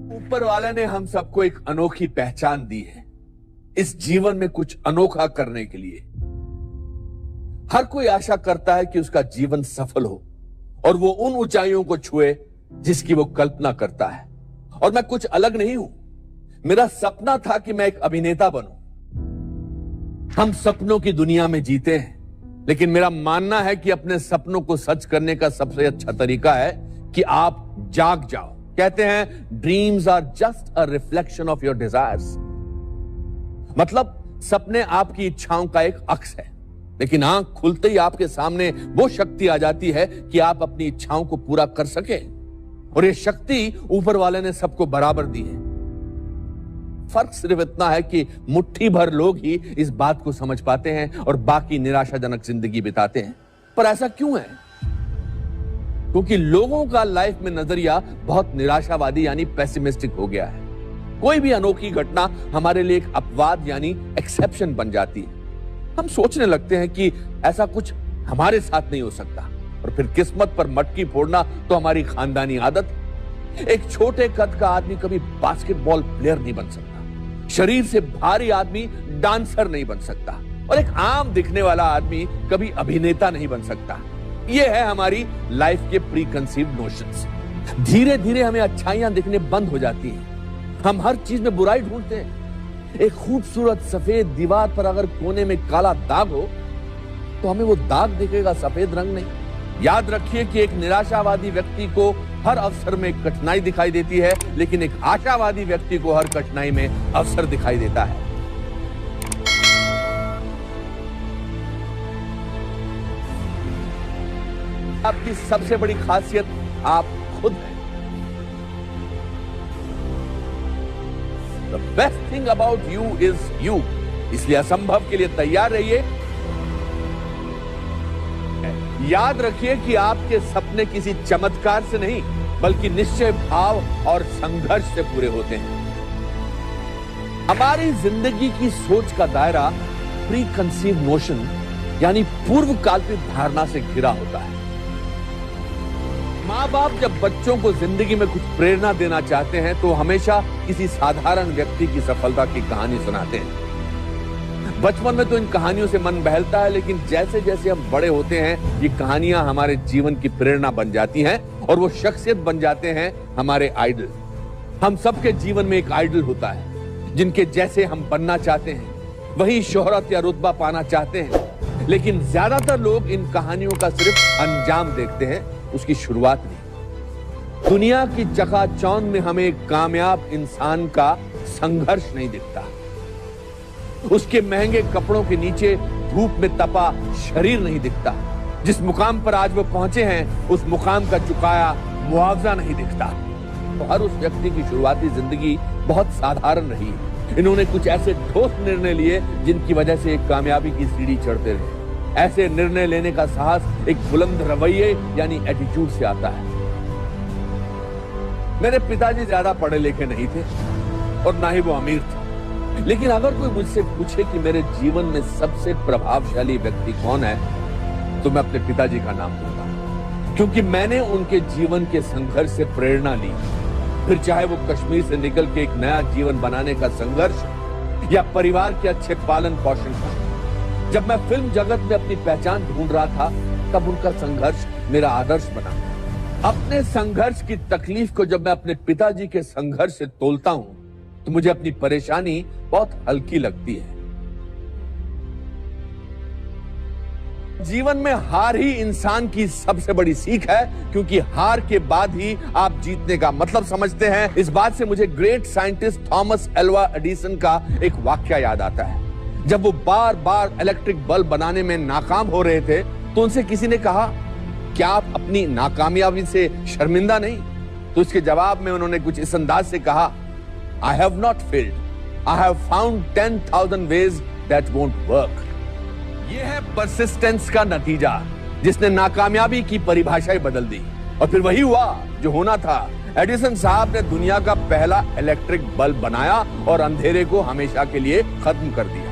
ऊपर वाले ने हम सबको एक अनोखी पहचान दी है इस जीवन में कुछ अनोखा करने के लिए। हर कोई आशा करता है कि उसका जीवन सफल हो और वो उन ऊंचाइयों को छुए जिसकी वो कल्पना करता है। और मैं कुछ अलग नहीं हूं। मेरा सपना था कि मैं एक अभिनेता बनूं। हम सपनों की दुनिया में जीते हैं, लेकिन मेरा मानना है कि अपने सपनों को सच करने का सबसे अच्छा तरीका है कि आप जाग जाओ। कहते हैं dreams are just a reflection of your desires. मतलब सपने आपकी इच्छाओं का एक अक्स है, लेकिन आंख खुलते ही आपके सामने वो शक्ति आ जाती है कि आप अपनी इच्छाओं को पूरा कर सके। और ये शक्ति ऊपर वाले ने सबको बराबर दी है। फर्क सिर्फ इतना है कि मुट्ठी भर लोग ही इस बात को समझ पाते हैं और बाकी निराशाजनक जिंदगी बिताते हैं। पर ऐसा क्यों है? क्योंकि लोगों का लाइफ में नजरिया बहुत निराशावादी यानी पेसिमिस्टिक हो गया है। कोई भी अनोखी घटना हमारे लिए एक अपवाद यानी एक्सेप्शन बन जाती है। हम सोचने लगते हैं कि ऐसा कुछ हमारे साथ नहीं हो सकता, और फिर किस्मत पर मटकी फोड़ना तो हमारी खानदानी आदत है। एक छोटे कद का आदमी कभी बास्केटबॉल प्लेयर नहीं बन सकता, शरीर से भारी आदमी डांसर नहीं बन सकता, और एक आम दिखने वाला आदमी कभी अभिनेता नहीं बन सकता। यह है हमारी लाइफ के प्री कंसीव्ड नोशंस। धीरे धीरे हमें अच्छाइयां दिखने बंद हो जाती हैं। हम हर चीज में बुराई ढूंढते हैं। एक खूबसूरत सफेद दीवार पर अगर कोने में काला दाग हो तो हमें वो दाग दिखेगा, सफेद रंग नहीं। याद रखिए कि एक निराशावादी व्यक्ति को हर अवसर में कठिनाई दिखाई देती है, लेकिन एक आशावादी व्यक्ति को हर कठिनाई में अवसर दिखाई देता है। आपकी सबसे बड़ी खासियत आप खुद हैं। The best thing about you is you। इसलिए असंभव के लिए तैयार रहिए। याद रखिए कि आपके सपने किसी चमत्कार से नहीं, बल्कि निश्चय भाव और संघर्ष से पूरे होते हैं। हमारी जिंदगी की सोच का दायरा प्री कंसीव नोशन यानी पूर्व कल्पित धारणा से घिरा होता है। माँ बाप जब बच्चों को जिंदगी में कुछ प्रेरणा देना चाहते हैं तो हमेशा किसी साधारण व्यक्ति की सफलता की कहानी सुनाते हैं। बचपन में तो इन कहानियों से मन बहलता है, लेकिन जैसे जैसे हम बड़े होते हैं ये कहानियां हमारे जीवन की प्रेरणा बन जाती हैं और वो शख्सियत बन जाते हैं हमारे आइडल। हम सबके जीवन में एक आइडल होता है जिनके जैसे हम बनना चाहते हैं, वही शोहरत या रुतबा पाना चाहते हैं। लेकिन ज्यादातर लोग इन कहानियों का सिर्फ अंजाम देखते हैं, उसकी शुरुआत नहीं। दुनिया की चकाचौंध में हमें एक कामयाब इंसान का संघर्ष नहीं दिखता। उसके महंगे कपड़ों के नीचे धूप में तपा शरीर नहीं दिखता। जिस मुकाम पर आज वो पहुंचे हैं उस मुकाम का चुकाया मुआवजा नहीं दिखता। तो हर उस व्यक्ति की शुरुआती जिंदगी बहुत साधारण रही। इन्होंने कुछ ऐसे ठोस निर्णय लिए जिनकी वजह से एक कामयाबी की सीढ़ी चढ़ते रहे। ऐसे निर्णय लेने का साहस एक बुलंद रवैये यानी एटीट्यूड से आता है। मेरे पिताजी ज्यादा पढ़े लिखे नहीं थे और ना ही वो अमीर थे, लेकिन अगर कोई मुझसे पूछे कि मेरे जीवन में सबसे प्रभावशाली व्यक्ति कौन है तो मैं अपने पिताजी का नाम दूंगा, क्योंकि मैंने उनके जीवन के संघर्ष से प्रेरणा ली। फिर चाहे वो कश्मीर से निकल के एक नया जीवन बनाने का संघर्ष या परिवार के अच्छे पालन पोषण का। जब मैं फिल्म जगत में अपनी पहचान ढूंढ रहा था तब उनका संघर्ष मेरा आदर्श बना। अपने संघर्ष की तकलीफ को जब मैं अपने पिताजी के संघर्ष से तोलता हूं तो मुझे अपनी परेशानी बहुत हल्की लगती है। जीवन में हार ही इंसान की सबसे बड़ी सीख है, क्योंकि हार के बाद ही आप जीतने का मतलब समझते हैं। इस बात से मुझे great scientist Thomas Alva Edison का एक वाक्य याद आता है। जब वो बार बार इलेक्ट्रिक बल्ब बनाने में नाकाम हो रहे थे तो उनसे किसी ने कहा, क्या आप अपनी नाकामयाबी से शर्मिंदा नहीं? तो उसके जवाब में उन्होंने कुछ इस अंदाज से कहा, I have not failed. I have found 10,000 ways that won't work. ये है परसिस्टेंस का नतीजा, जिसने नाकामयाबी की परिभाषाएं बदल दी। और फिर वही हुआ जो होना था। एडिसन साहब ने दुनिया का पहला इलेक्ट्रिक बल्ब बनाया और अंधेरे को हमेशा के लिए खत्म कर दिया।